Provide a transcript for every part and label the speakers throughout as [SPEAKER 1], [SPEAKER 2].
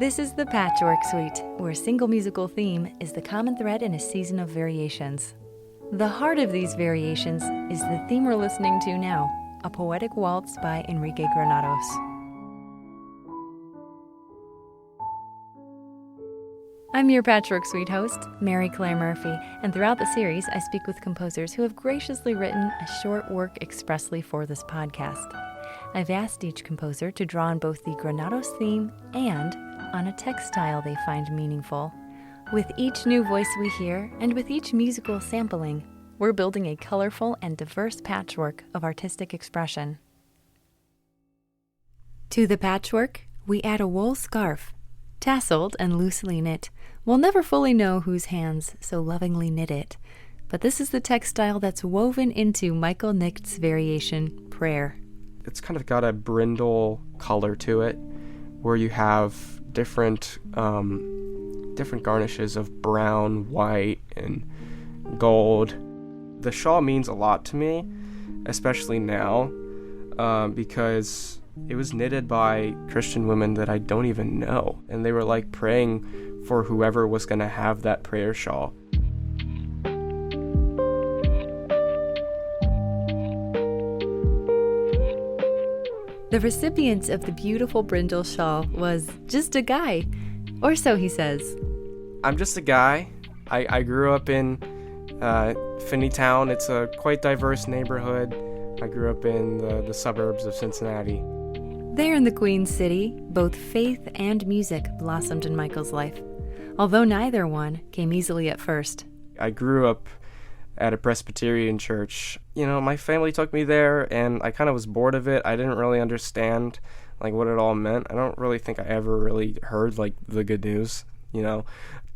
[SPEAKER 1] This is the Patchwork Suite, where a single musical theme is the common thread in a season of variations. The heart of these variations is the theme we're listening to now, a poetic waltz by Enrique Granados. I'm your Patchwork Suite host, Mary Claire Murphy, and throughout the series, I speak with composers who have graciously written a short work expressly for this podcast. I've asked each composer to draw on both the Granados theme and on a textile they find meaningful. With each new voice we hear, and with each musical sampling, we're building a colorful and diverse patchwork of artistic expression. To the patchwork, we add a wool scarf, tasseled and loosely knit. We'll never fully know whose hands so lovingly knit it, but this is the textile that's woven into Michael Nicht's variation, Prayer.
[SPEAKER 2] It's kind of got a brindle color to it, where you have different garnishes of brown, white, and gold. The shawl means a lot to me, especially now, because it was knitted by Christian women that I don't even know, and they were like praying for whoever was going to have that prayer shawl.
[SPEAKER 1] The recipient of the beautiful brindle shawl was just a guy, or so he says.
[SPEAKER 2] I'm just a guy. I grew up in Finneytown. It's a quite diverse neighborhood. I grew up in the suburbs of Cincinnati.
[SPEAKER 1] There in the Queen City, both faith and music blossomed in Michael's life, although neither one came easily at first.
[SPEAKER 2] I grew up at a Presbyterian church. You know, my family took me there, and I kind of was bored of it. I didn't really understand, like, what it all meant. I don't really think I ever really heard, like, the good news, you know.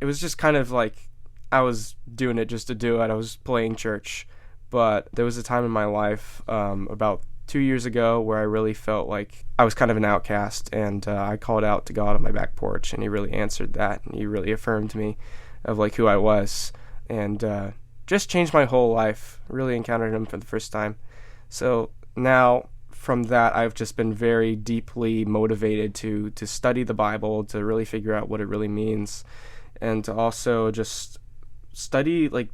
[SPEAKER 2] It was just kind of like I was doing it just to do it. I was playing church. But there was a time in my life, about 2 years ago, where I really felt like I was kind of an outcast, and I called out to God on my back porch, and he really answered that, and he really affirmed me of, like, who I was, and just changed my whole life. Really encountered him for the first time. So now, from that, I've just been very deeply motivated to study the Bible, to really figure out what it really means, and to also just study, like,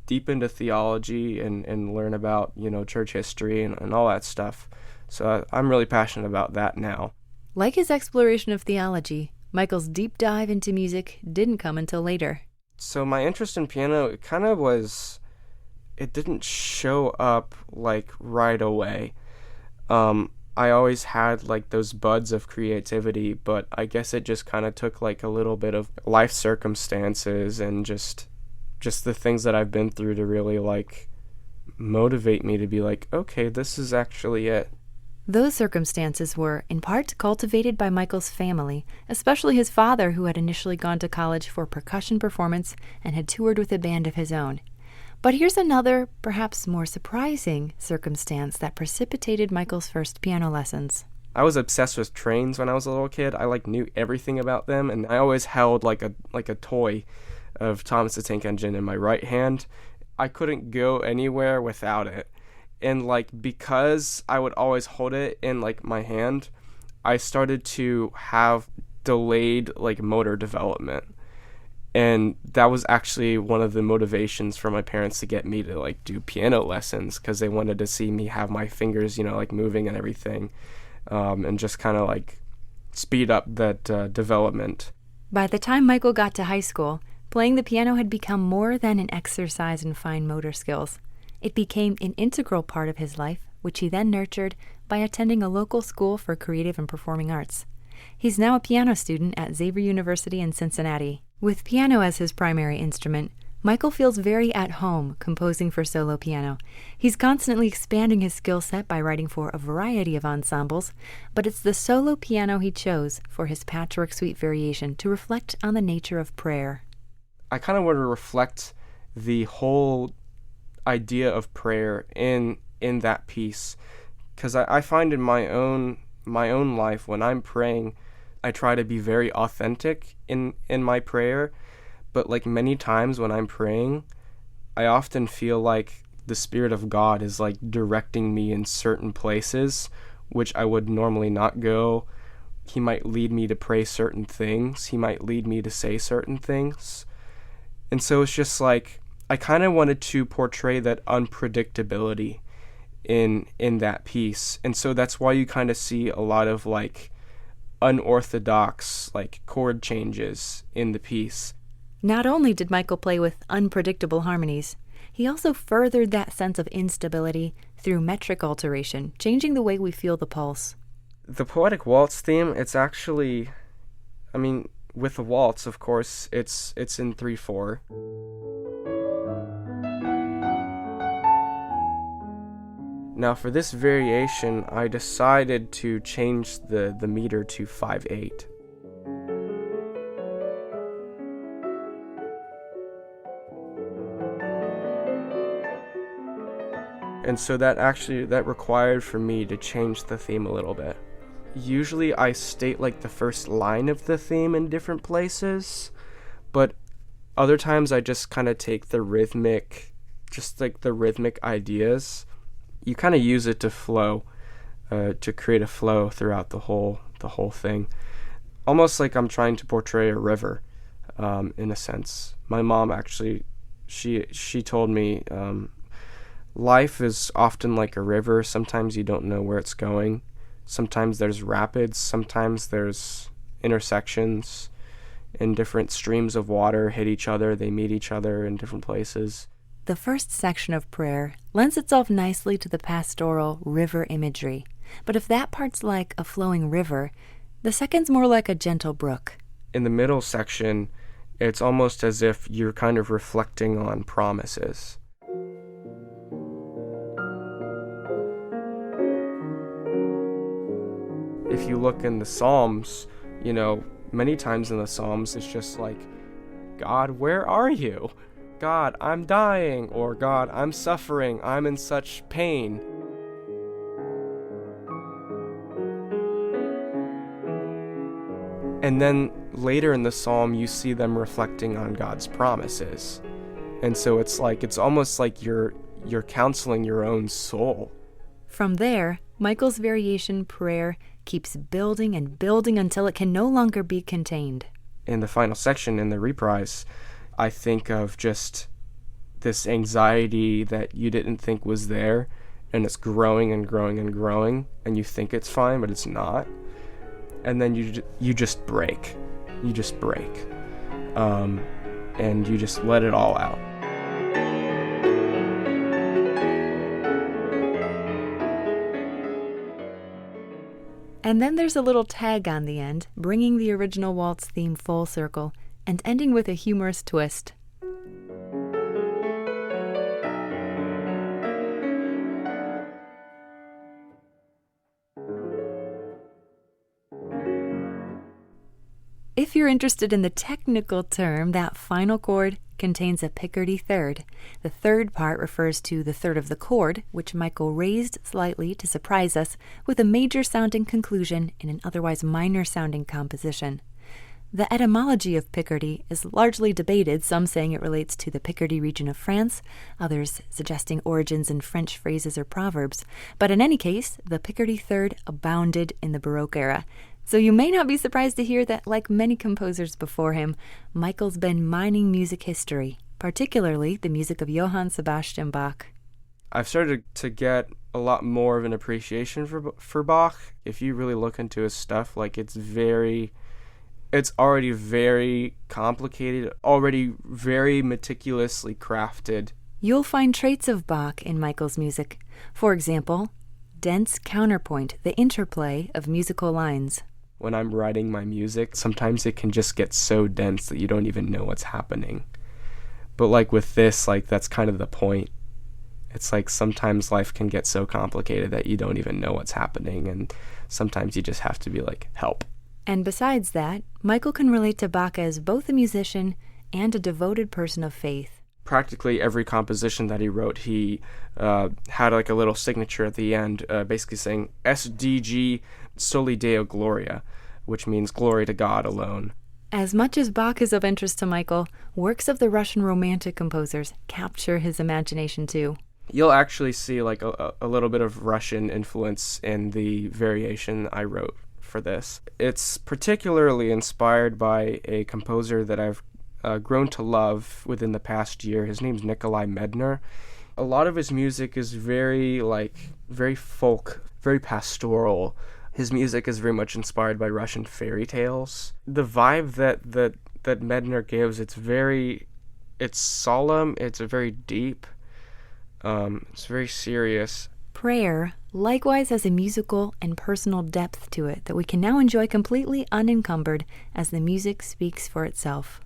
[SPEAKER 2] deep into theology and learn about, you know, church history and all that stuff. So I'm really passionate about that now.
[SPEAKER 1] Like his exploration of theology, Michael's deep dive into music didn't come until later.
[SPEAKER 2] So my interest in piano, it didn't show up, like, right away. I always had, like, those buds of creativity, but I guess it just kind of took, like, a little bit of life circumstances and just the things that I've been through to really, like, motivate me to be like, okay, this is actually it.
[SPEAKER 1] Those circumstances were, in part, cultivated by Michael's family, especially his father, who had initially gone to college for percussion performance and had toured with a band of his own. But here's another, perhaps more surprising, circumstance that precipitated Michael's first piano lessons.
[SPEAKER 2] I was obsessed with trains when I was a little kid. I, like, knew everything about them, and I always held, like a toy of Thomas the Tank Engine in my right hand. I couldn't go anywhere without it. And, like, because I would always hold it in, like, my hand, I started to have delayed, like, motor development. And that was actually one of the motivations for my parents to get me to, like, do piano lessons, because they wanted to see me have my fingers, you know, like, moving and everything, and just kind of, like, speed up that development.
[SPEAKER 1] By the time Michael got to high school, playing the piano had become more than an exercise in fine motor skills. It became an integral part of his life, which he then nurtured by attending a local school for creative and performing arts. He's now a piano student at Xavier University in Cincinnati. With piano as his primary instrument, Michael feels very at home composing for solo piano. He's constantly expanding his skill set by writing for a variety of ensembles, but it's the solo piano he chose for his Patchwork Suite variation to reflect on the nature of prayer.
[SPEAKER 2] I kind of want to reflect the whole idea of prayer in that piece, because I find in my own life, when I'm praying, I try to be very authentic in my prayer, but, like, many times when I'm praying, I often feel like the Spirit of God is, like, directing me in certain places which I would normally not go, He might lead me to pray certain things. He might lead me to say certain things. And so it's just like, I kind of wanted to portray that unpredictability in that piece. And so that's why you kind of see a lot of like unorthodox like chord changes in the piece.
[SPEAKER 1] Not only did Michael play with unpredictable harmonies, he also furthered that sense of instability through metric alteration, changing the way we feel the pulse.
[SPEAKER 2] The poetic waltz theme, it's actually, I mean, with the waltz, of course, it's in 3/4. Now for this variation, I decided to change the meter to 5/8. And so that required for me to change the theme a little bit. Usually I state like the first line of the theme in different places, but other times I just kind of take the rhythmic ideas. You kind of use it to flow, to create a flow throughout the whole thing. Almost like I'm trying to portray a river, in a sense. My mom actually, she told me, life is often like a river. Sometimes you don't know where it's going. Sometimes there's rapids. Sometimes there's intersections, and different streams of water hit each other. They meet each other in different places.
[SPEAKER 1] The first section of prayer lends itself nicely to the pastoral river imagery. But if that part's like a flowing river, the second's more like a gentle brook.
[SPEAKER 2] In the middle section, it's almost as if you're kind of reflecting on promises. If you look in the Psalms, many times in the Psalms, it's just like, God, where are you? God, I'm dying, or God, I'm suffering, I'm in such pain. And then later in the psalm, you see them reflecting on God's promises. And so it's almost like you're counseling your own soul.
[SPEAKER 1] From there, Michael's variation prayer keeps building and building until it can no longer be contained.
[SPEAKER 2] In the final section, in the reprise, I think of just this anxiety that you didn't think was there, and it's growing and growing and growing, and you think it's fine, but it's not. And then you just break. You just break. And you just let it all out.
[SPEAKER 1] And then there's a little tag on the end, bringing the original waltz theme full circle and ending with a humorous twist. If you're interested in the technical term, that final chord contains a Picardy third. The third part refers to the third of the chord, which Michael raised slightly to surprise us with a major-sounding conclusion in an otherwise minor-sounding composition. The etymology of Picardy is largely debated, some saying it relates to the Picardy region of France, others suggesting origins in French phrases or proverbs. But in any case, the Picardy third abounded in the Baroque era. So you may not be surprised to hear that, like many composers before him, Michael's been mining music history, particularly the music of Johann Sebastian Bach.
[SPEAKER 2] I've started to get a lot more of an appreciation for Bach. If you really look into his stuff, it's already very complicated, already very meticulously crafted.
[SPEAKER 1] You'll find traits of Bach in Michael's music. For example, dense counterpoint, the interplay of musical lines.
[SPEAKER 2] When I'm writing my music, sometimes it can just get so dense that you don't even know what's happening. But like with this, that's kind of the point. It's like sometimes life can get so complicated that you don't even know what's happening, and sometimes you just have to be like, help.
[SPEAKER 1] And besides that, Michael can relate to Bach as both a musician and a devoted person of faith.
[SPEAKER 2] Practically every composition that he wrote, he had like a little signature at the end, basically saying SDG Soli Deo Gloria, which means glory to God alone.
[SPEAKER 1] As much as Bach is of interest to Michael, works of the Russian Romantic composers capture his imagination too.
[SPEAKER 2] You'll actually see like a little bit of Russian influence in the variation I wrote for this. It's particularly inspired by a composer that I've grown to love within the past year. His name's Nikolai Medner. A lot of his music is very folk, very pastoral. His music is very much inspired by Russian fairy tales. The vibe that Medner gives, it's solemn, it's very deep, it's very serious.
[SPEAKER 1] Prayer likewise has a musical and personal depth to it that we can now enjoy completely unencumbered as the music speaks for itself.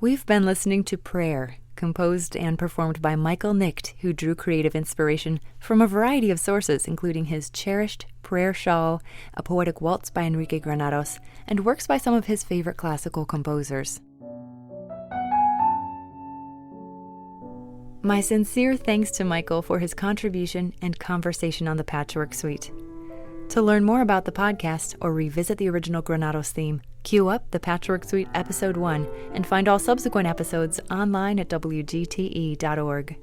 [SPEAKER 1] We've been listening to Prayer, composed and performed by Michael Nicht, who drew creative inspiration from a variety of sources, including his cherished Prayer Shawl, a poetic waltz by Enrique Granados, and works by some of his favorite classical composers. My sincere thanks to Michael for his contribution and conversation on the Patchwork Suite. To learn more about the podcast or revisit the original Granados theme, cue up the Patchwork Suite Episode 1 and find all subsequent episodes online at wgte.org.